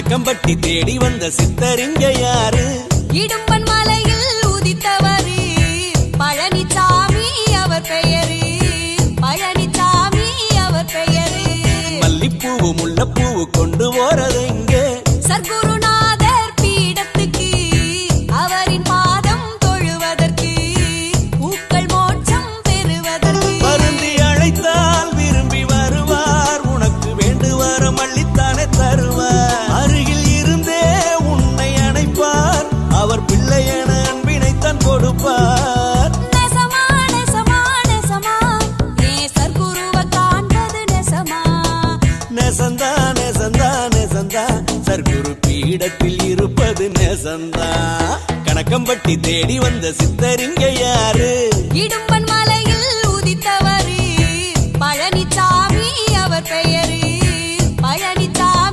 கணக்கம்பட்டி தேடி வந்த சித்தரிங்க யாரு? இடும்பன் மலையில் உதித்தவரு பழனிசாமி அவர் பெயரு. பழனிசாமி அவர் பெயரு. மல்லிப்பூவு முல்லைப்பூவு கொண்டு போறது இங்கே சர்க்குருநாதர் பீடத்துக்கு அவரின் பாதம் தொழுவதற்கு பூக்கள் மோட்சம் பெறுவதற்கு. வருந்தி அழைத்தால் விரும்பி வருவார். உனக்கு வேண்டுவார மல்லித்தானே தருவார். அருகில் இருந்தே உன்னை அணைப்பார். அவர் பிள்ளையன அன்பினைத்தான் கொடுப்பார். நெசமா நெசமா நெசமா சர்க்குருவை காண்பது நெசமா. நெசந்தா நெசந்தா நெசந்தா சர்க்குரு பீடத்தில் இருப்பது நெசந்தா. கணக்கம்பட்டி தேடி வந்த சித்தரிங்க யாரு? இடும்பன் மலையில் உதித்தவரு பழனிசாமி அவர் பெயரு.